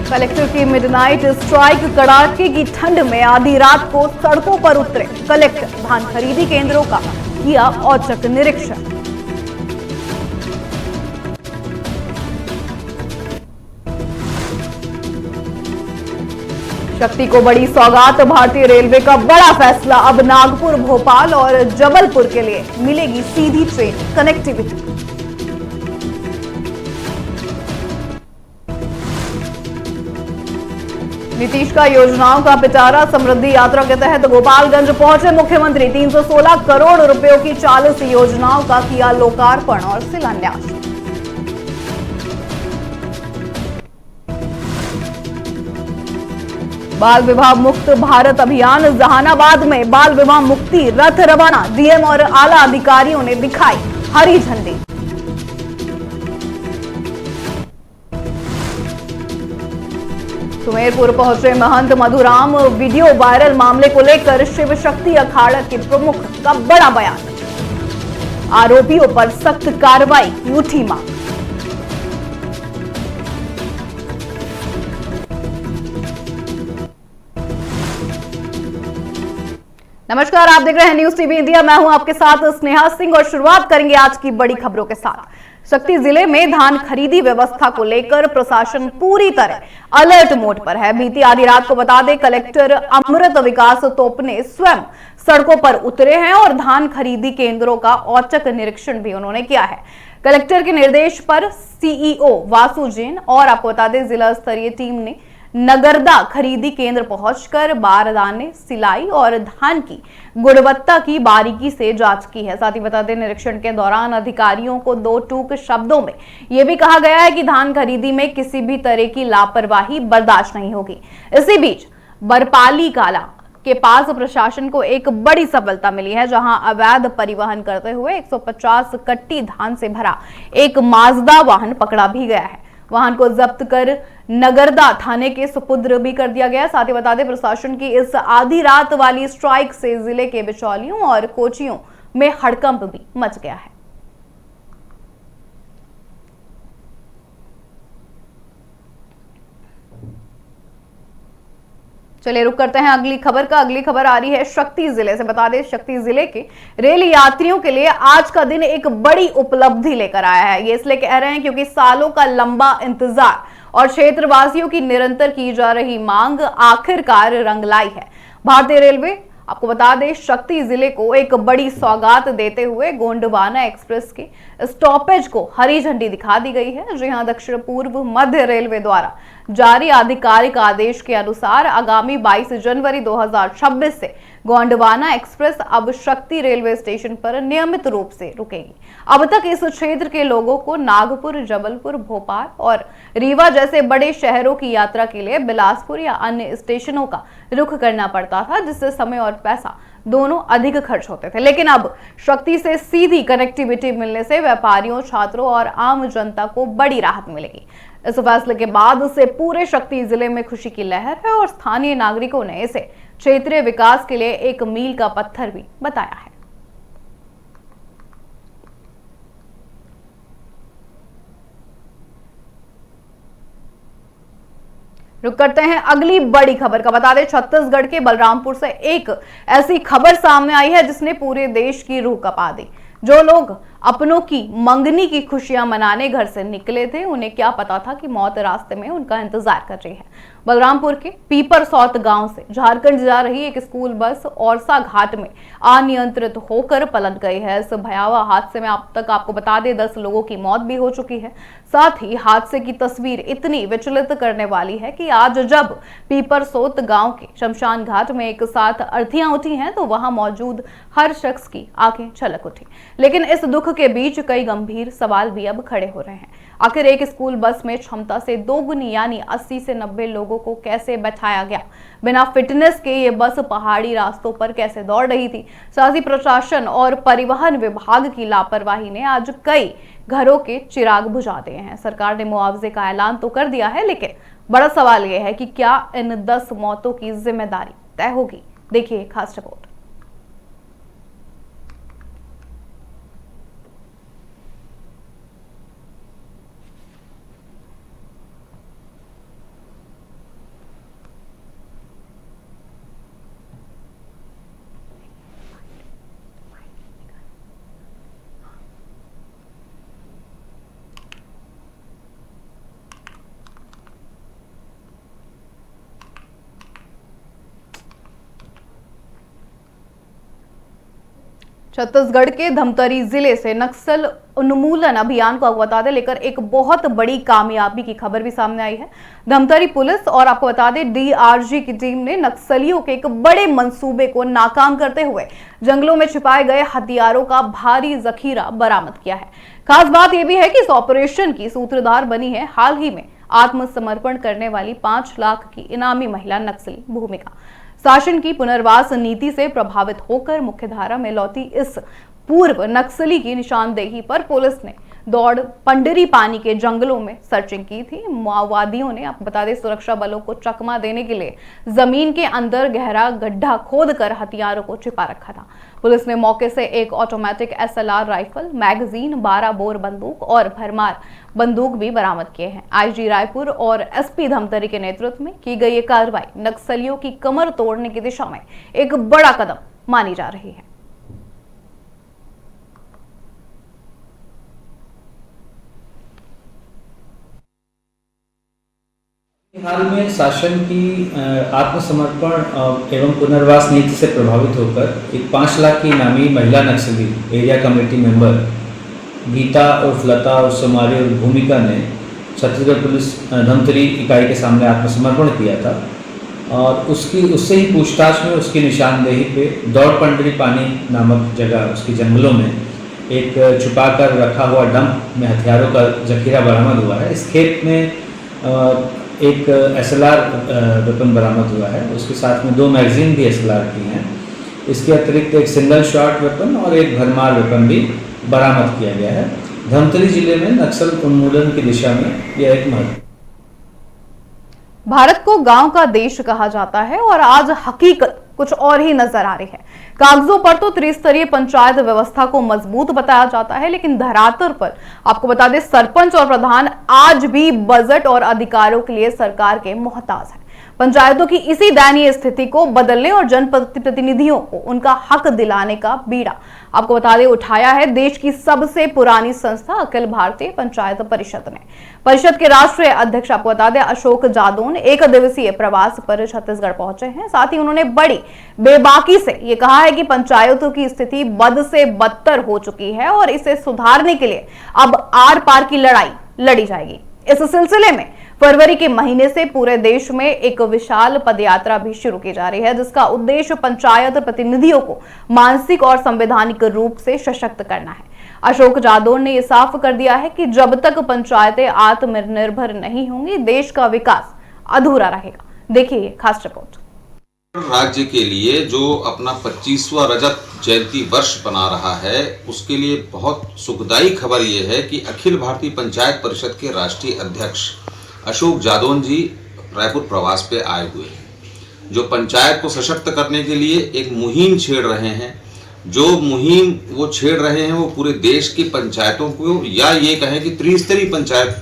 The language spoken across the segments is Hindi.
कलेक्टर की मिडनाइट स्ट्राइक, कड़ाके की ठंड में आधी रात को सड़कों पर उतरे कलेक्टर, धान खरीदी केंद्रों का किया औचक निरीक्षण। शक्ति को बड़ी सौगात, भारतीय रेलवे का बड़ा फैसला, अब नागपुर, भोपाल और जबलपुर के लिए मिलेगी सीधी ट्रेन कनेक्टिविटी। नीतीश का योजनाओं का पिटारा, समृद्धि यात्रा के तहत गोपालगंज पहुंचे मुख्यमंत्री, 316 करोड़ रुपयों की 40 योजनाओं का किया लोकार्पण और शिलान्यास। बाल विवाह मुक्त भारत अभियान, जहानाबाद में बाल विवाह मुक्ति रथ रवाना, डीएम और आला अधिकारियों ने दिखाई हरी झंडी। सुमेरपुर पहुंचे महंत मधुराम, वीडियो वायरल मामले को लेकर शिव शक्ति अखाड़ा के प्रमुख का बड़ा बयान, आरोपियों पर सख्त कार्रवाई की उठी मांग। नमस्कार, आप देख रहे हैं न्यूज टीवी इंडिया। मैं हूं आपके साथ स्नेहा सिंह और शुरुआत करेंगे आज की बड़ी खबरों के साथ। शक्ति जिले में धान खरीदी व्यवस्था को लेकर प्रशासन पूरी तरह अलर्ट मोड पर है। बीती आधी रात को बता दें, कलेक्टर अमृत विकास तोपने स्वयं सड़कों पर उतरे हैं और धान खरीदी केंद्रों का औचक निरीक्षण भी उन्होंने किया है। कलेक्टर के निर्देश पर सीईओ वासु जैन और आपको बता दें जिला स्तरीय टीम ने नगरदा खरीदी केंद्र पहुंचकर बारदाने, सिलाई और धान की गुणवत्ता की बारीकी से जांच की है। साथ ही बता दें, निरीक्षण के दौरान अधिकारियों को दो टूक शब्दों में यह भी कहा गया है कि धान खरीदी में किसी भी तरह की लापरवाही बर्दाश्त नहीं होगी। इसी बीच बरपाली काला के पास प्रशासन को एक बड़ी सफलता मिली है, जहां अवैध परिवहन करते हुए 150 कट्टी धान से भरा एक माजदा वाहन पकड़ा भी गया है। वाहन को जब्त कर नगरदा थाने के सुपुर्द भी कर दिया गया। साथ ही बता दें, प्रशासन की इस आधी रात वाली स्ट्राइक से जिले के बिचौलियों और कोचियों में हड़कंप भी मच गया है। चलिए रुक करते हैं अगली खबर का। अगली खबर आ रही है शक्ति जिले से। बता दें, शक्ति जिले के रेल यात्रियों के लिए आज का दिन एक बड़ी उपलब्धि लेकर आया है। ये इसलिए कह रहे हैं क्योंकि सालों का लंबा इंतजार और क्षेत्रवासियों की निरंतर की जा रही मांग आखिरकार रंग लाई है। भारतीय रेलवे आपको बता दें, शक्ति जिले को एक बड़ी सौगात देते हुए गोंडवाना एक्सप्रेस के स्टॉपेज को हरी झंडी दिखा दी गई है। जी हां, दक्षिण पूर्व मध्य रेलवे द्वारा जारी आधिकारिक आदेश के अनुसार आगामी 22 जनवरी 2026 से गोंडवाना एक्सप्रेस अब शक्ति रेलवे स्टेशन पर नियमित रूप से रुकेगी। अब तक इस क्षेत्र के लोगों को नागपुर, जबलपुर, भोपाल और रीवा जैसे बड़े शहरों की यात्रा के लिए बिलासपुर या अन्य स्टेशनों का रुख करना पड़ता था, जिससे समय और पैसा दोनों अधिक खर्च होते थे। लेकिन अब शक्ति से सीधी कनेक्टिविटी मिलने से व्यापारियों, छात्रों और आम जनता को बड़ी राहत मिलेगी। इस फैसले के बाद से पूरे शक्ति जिले में खुशी की लहर है और स्थानीय नागरिकों ने इसे क्षेत्रीय विकास के लिए एक मील का पत्थर भी बताया है। रुक करते हैं अगली बड़ी खबर का। बता दें, छत्तीसगढ़ के बलरामपुर से एक ऐसी खबर सामने आई है जिसने पूरे देश की रूह कपा दी। जो लोग अपनों की मंगनी की खुशियां मनाने घर से निकले थे, उन्हें क्या पता था कि मौत रास्ते में उनका इंतजार कर रही है। बलरामपुर के पीपर सौत गांव से झारखंड जा रही एक स्कूल बस औरसा घाट में अनियंत्रित होकर पलट गई है। इस भयावह हादसे में अब तक आपको बता दें 10 लोगों की मौत भी हो चुकी है। साथ ही हादसे की तस्वीर इतनी विचलित करने वाली है कि आज जब पीपर सोत गांव के शमशान घाट में एक साथ अर्थियां उठी हैं, तो वहां मौजूद हर शख्स की आंखें छलक उठी। लेकिन इस दुख के बीच कई गंभीर सवाल भी अब खड़े हो रहे हैं। आखिर एक स्कूल बस में क्षमता से दोगुनी यानी 80 से 90 लोगों को कैसे बैठाया गया? बिना फिटनेस के ये बस पहाड़ी रास्तों पर कैसे दौड़ रही थी? साथ ही प्रशासन और परिवहन विभाग की लापरवाही ने आज कई घरों के चिराग बुझा दिए हैं। सरकार ने मुआवजे का ऐलान तो कर दिया है, लेकिन बड़ा सवाल यह है कि क्या इन 10 मौतों की जिम्मेदारी तय होगी? देखिए खास रिपोर्ट। छत्तीसगढ़ के धमतरी जिले से नक्सल उन्मूलन अभियान को आपको बता दें लेकर एक बहुत बड़ी कामयाबी की खबर भी सामने आई है। धमतरी पुलिस और आपको बता दें डीआरजी की टीम ने नक्सलियों के एक बड़े मंसूबे को नाकाम करते हुए जंगलों में छिपाए गए हथियारों का भारी जखीरा बरामद किया है। खास बात यह भी है कि इस ऑपरेशन की सूत्रधार बनी है हाल ही में आत्मसमर्पण करने वाली 5 लाख की इनामी महिला नक्सली भूमिका। शासन की पुनर्वास नीति से प्रभावित होकर मुख्यधारा में लौटी इस पूर्व नक्सली की निशानदेही पर पुलिस ने दौड़ पंडरी पानी के जंगलों में सर्चिंग की थी। माओवादियों ने आपको बता दें सुरक्षा बलों को चकमा देने के लिए जमीन के अंदर गहरा गड्ढा खोदकर हथियारों को छिपा रखा था। पुलिस ने मौके से एक automatic SLR rifle, magazine, 12 bore बंदूक और भरमार बंदूक भी बरामद किए हैं। IG रायपुर और SP धमतरी के नेतृत्व में की गई ये कार्रवाई नक्सलियों की कमर तोड़ने की दिशा में एक बड़ा कदम मानी जा रही है। हाल में शासन की आत्मसमर्पण एवं पुनर्वास नीति से प्रभावित होकर एक 5 लाख की इनामी महिला नक्सली एरिया कमेटी मेंबर गीता उर्फ लता और सोमारी और भूमिका ने छत्तीसगढ़ पुलिस धमतरी इकाई के सामने आत्मसमर्पण किया था और उससे ही पूछताछ में उसकी निशानदेही पे दौड़ पंडरी पानी नामक जगह उसकी जंगलों में एक छुपा कर रखा हुआ डंप में हथियारों का जखीरा बरामद हुआ है। इस खेत में एक SLR वेपन बरामद हुआ है, उसके साथ में 2 मैगजीन भी SLR की हैं। इसके अतिरिक्त एक सिंगल शॉट वेपन और एक भरमार वेपन भी बरामद किया गया है। धमतरी जिले में नक्सल उन्मूलन की दिशा में यह एक महत्व। भारत को गांव का देश कहा जाता है और आज हकीकत कुछ और ही नजर आ रही है। कागजों पर तो त्रिस्तरीय पंचायत व्यवस्था को मजबूत बताया जाता है, लेकिन धरातल पर आपको बता दें सरपंच और प्रधान आज भी बजट और अधिकारों के लिए सरकार के मोहताज हैं। पंचायतों की इसी दयनीय स्थिति को बदलने और जनप्रतिनिधियों को उनका हक दिलाने का बीड़ा आपको बता दें उठाया है देश की सबसे पुरानी संस्था अखिल भारतीय पंचायत परिषद ने। परिषद के राष्ट्रीय अध्यक्ष आपको बता दें अशोक जादौन 1 दिवसीय प्रवास पर छत्तीसगढ़ पहुंचे हैं। साथ ही उन्होंने बड़ी बेबाकी से ये कहा है कि पंचायतों की स्थिति बद से बदतर हो चुकी है और इसे सुधारने के लिए अब आर पार की लड़ाई लड़ी जाएगी। इस सिलसिले में फरवरी के महीने से पूरे देश में एक विशाल पदयात्रा भी शुरू की जा रही है, जिसका उद्देश्य पंचायत प्रतिनिधियों को मानसिक और संवैधानिक रूप से सशक्त करना है। अशोक जादौन ने यह साफ कर दिया है कि जब तक पंचायतें आत्मनिर्भर नहीं होंगी, देश का विकास अधूरा रहेगा। देखिए ये खास रिपोर्ट। राज्य के लिए जो अपना 25वां रजत जयंती वर्ष बना रहा है, उसके लिए बहुत सुखदायी खबर यह है कि अखिल भारतीय पंचायत परिषद के राष्ट्रीय अध्यक्ष अशोक जादौन जी रायपुर प्रवास पे आए हुए हैं, जो पंचायत को सशक्त करने के लिए एक मुहिम छेड़ रहे हैं। जो मुहिम वो छेड़ रहे हैं वो पूरे देश की पंचायतों को, या ये कहें कि त्रिस्तरीय पंचायत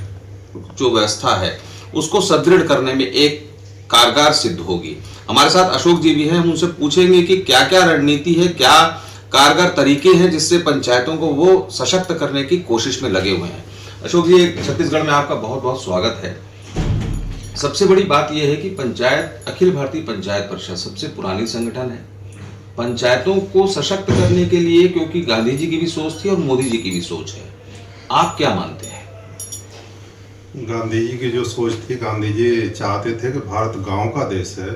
जो व्यवस्था है उसको सुदृढ़ करने में एक कारगर सिद्ध होगी। हमारे साथ अशोक जी भी हैं, हम उनसे पूछेंगे कि क्या क्या रणनीति है, क्या कारगर तरीके हैं जिससे पंचायतों को वो सशक्त करने की कोशिश में लगे हुए हैं। अशोक जी, छत्तीसगढ़ में आपका बहुत बहुत स्वागत है। सबसे बड़ी बात यह है कि पंचायत अखिल भारतीय पंचायत परिषद सबसे पुरानी संगठन है। पंचायतों को सशक्त करने के लिए, क्योंकि गांधी जी की भी सोच थी और मोदी जी की भी सोच है, आप क्या मानते हैं? गांधी जी की जो सोच थी, गांधी जी चाहते थे कि भारत गांव का देश है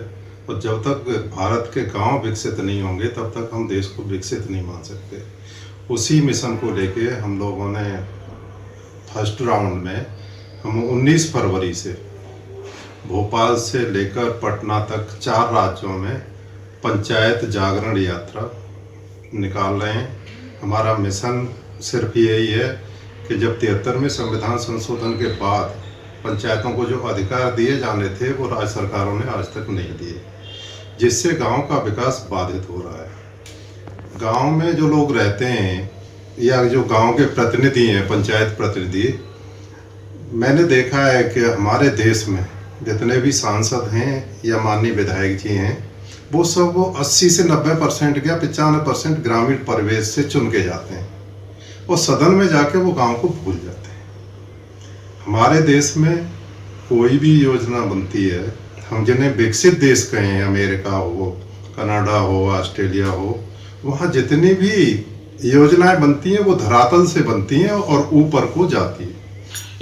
और जब तक भारत के गांव विकसित नहीं होंगे तब तक हम देश को विकसित नहीं मान सकते। उसी मिशन को लेके हम लोगों ने फर्स्ट राउंड में हम 19 फरवरी से भोपाल से लेकर पटना तक 4 राज्यों में पंचायत जागरण यात्रा निकाल रहे हैं। हमारा मिशन सिर्फ यही है कि जब 73वें संविधान संशोधन के बाद पंचायतों को जो अधिकार दिए जाने थे वो राज्य सरकारों ने आज तक नहीं दिए, जिससे गांव का विकास बाधित हो रहा है। गांव में जो लोग रहते हैं या जो गांव के प्रतिनिधि हैं, पंचायत प्रतिनिधि, मैंने देखा है कि हमारे देश में जितने भी सांसद हैं या माननीय विधायक जी हैं, वो सब 80 से 90% या 95% ग्रामीण परिवेश से चुन के जाते हैं और सदन में जाके वो गांव को भूल जाते हैं। हमारे देश में कोई भी योजना बनती है, हम जिन्हें विकसित देश कहें, अमेरिका हो, कनाडा हो, ऑस्ट्रेलिया हो, वहाँ जितनी भी योजनाएं बनती हैं वो धरातल से बनती हैं और ऊपर को जाती है।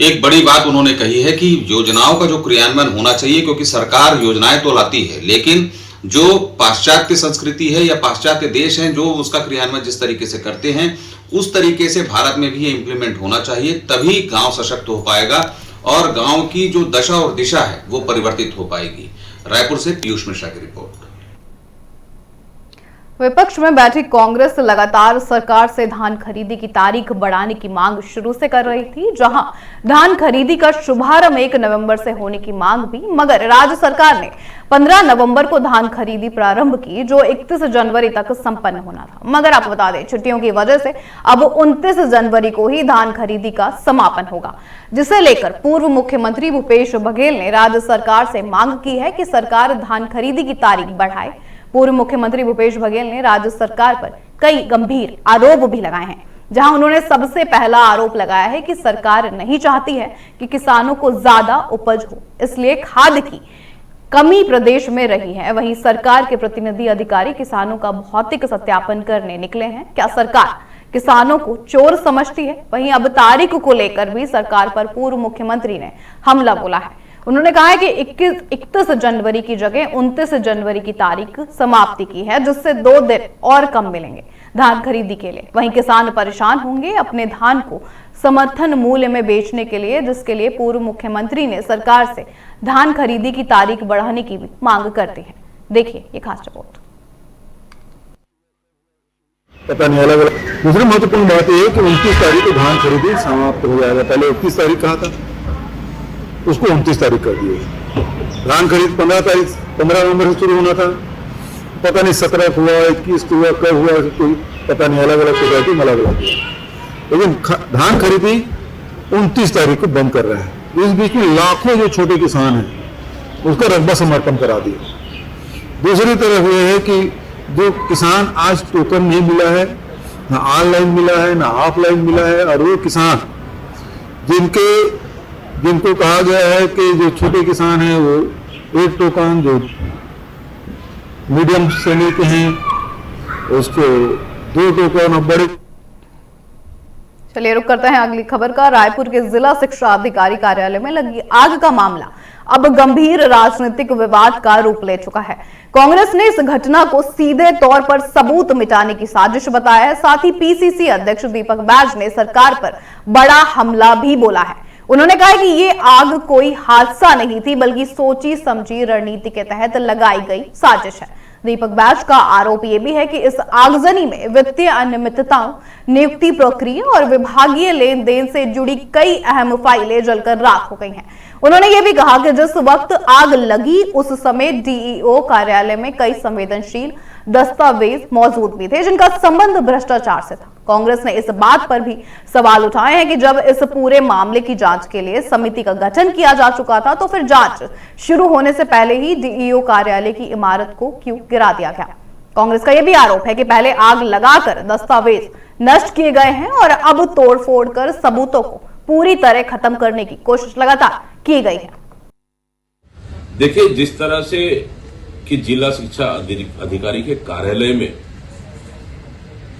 एक बड़ी बात उन्होंने कही है कि योजनाओं का जो क्रियान्वयन होना चाहिए, क्योंकि सरकार योजनाएं तो लाती है, लेकिन जो पाश्चात्य संस्कृति है या पाश्चात्य देश हैं जो उसका क्रियान्वयन जिस तरीके से करते हैं उस तरीके से भारत में भी ये इम्प्लीमेंट होना चाहिए, तभी गांव सशक्त हो पाएगा और गांव की जो दशा और दिशा है वो परिवर्तित हो पाएगी। रायपुर से पीयूष मिश्रा की रिपोर्ट। विपक्ष में बैठी कांग्रेस लगातार सरकार से धान खरीदी की तारीख बढ़ाने की मांग शुरू से कर रही थी, जहां धान खरीदी का शुभारंभ 1 नवंबर से होने की मांग भी, मगर राज्य सरकार ने 15 नवंबर को धान खरीदी प्रारंभ की, जो 31 जनवरी तक संपन्न होना था। मगर आपको बता दें, छुट्टियों की वजह से अब 29 जनवरी को ही धान खरीदी का समापन होगा, जिसे लेकर पूर्व मुख्यमंत्री भूपेश बघेल ने राज्य सरकार से मांग की है कि सरकार धान खरीदी की तारीख बढ़ाए। पूर्व मुख्यमंत्री भूपेश बघेल ने राज्य सरकार पर कई गंभीर आरोप भी लगाए हैं, जहां उन्होंने सबसे पहला आरोप लगाया है कि सरकार नहीं चाहती है कि किसानों को ज्यादा उपज हो, इसलिए खाद की कमी प्रदेश में रही है। वहीं सरकार के प्रतिनिधि अधिकारी किसानों का भौतिक सत्यापन करने निकले हैं। क्या सरकार किसानों को चोर समझती है? वहीं अब तारीख को लेकर भी सरकार पर पूर्व मुख्यमंत्री ने हमला बोला है। उन्होंने कहा है कि 31 जनवरी की जगह 29 जनवरी की तारीख समाप्ति की है, जिससे 2 दिन और कम मिलेंगे धान खरीदी के लिए। वहीं किसान परेशान होंगे अपने धान को समर्थन मूल्य में बेचने के लिए, जिसके लिए पूर्व मुख्यमंत्री ने सरकार से धान खरीदी की तारीख बढ़ाने की भी मांग करते हैं। देखिए ये खास रिपोर्ट। पता नहीं अलग अलग। दूसरी महत्वपूर्ण बात यह है कि 29 तारीख को धान खरीदी समाप्त हो जाएगा। पहले 31 तारीख कहा था, उसको 29 तारीख कर दिए। धान खरीद 15 नवंबर से शुरू होना था, पता नहीं 17 हुआ, 21 हुआ, कब हुआ, कोई पता नहीं, अलग अलग सोसाइटी अलग अलग। लेकिन धान खरीदी 29 तारीख को बंद कर रहे हैं। इस बीच में लाखों जो छोटे किसान हैं उसका रकबा समर्पण करा दिया। दूसरी तरफ यह है कि जो किसान आज टोकन नहीं मिला है, ना ऑनलाइन मिला है, ना ऑफलाइन मिला है, और वो किसान जिनको कहा गया है कि जो छोटे किसान हैं वो 1 टोकन, जो मीडियम श्रेणी के हैं उसको 2 टोकन, और बड़े। चलिए रुक करते हैं अगली खबर का। रायपुर के जिला शिक्षा अधिकारी कार्यालय में लगी आग का मामला अब गंभीर राजनीतिक विवाद का रूप ले चुका है। कांग्रेस ने इस घटना को सीधे तौर पर सबूत मिटाने की साजिश बताया है। साथ ही पीसीसी अध्यक्ष दीपक बैज ने सरकार पर बड़ा हमला भी बोला है। उन्होंने कहा कि ये आग कोई हादसा नहीं थी, बल्कि सोची समझी रणनीति के तहत लगाई गई साजिश है। दीपक बैज का आरोप यह भी है कि इस आगजनी में वित्तीय अनियमितताओं, नियुक्ति प्रक्रिया और विभागीय लेन देन से जुड़ी कई अहम फाइलें जलकर राख हो गई हैं। उन्होंने ये भी कहा कि जिस वक्त आग लगी उस समय डीईओ कार्यालय में कई संवेदनशील दस्तावेज मौजूद भी थे, जिनका संबंध भ्रष्टाचार से था। कांग्रेस ने इस बात पर भी सवाल उठाए हैं कि जब इस पूरे मामले की जांच के लिए समिति का गठन किया जा चुका था, तो फिर जांच शुरू होने से पहले ही डीईओ कार्यालय की इमारत को क्यों गिरा दिया गया। कांग्रेस का यह भी आरोप है कि पहले आग लगाकर दस्तावेज नष्ट किए गए हैं और अब तोड़फोड़ कर सबूतों को पूरी तरह खत्म करने की कोशिश लगातार की गई है। देखिए, जिस तरह से कि जिला शिक्षा अधिकारी के कार्यालय में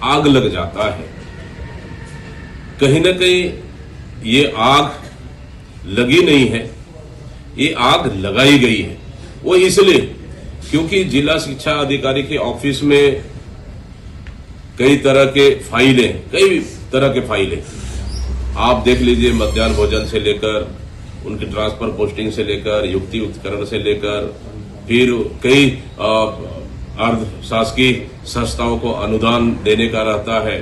आग लग जाता है, कहीं ना कहीं ये आग लगी नहीं है, ये आग लगाई गई है। वो इसलिए क्योंकि जिला शिक्षा अधिकारी के ऑफिस में कई तरह के फाइलें आप देख लीजिए, मध्याह्न भोजन से लेकर उनकी ट्रांसफर पोस्टिंग से लेकर युक्ति उत्करण से लेकर फिर कई अर्ध शासकीय संस्थाओं को अनुदान देने का रहता है।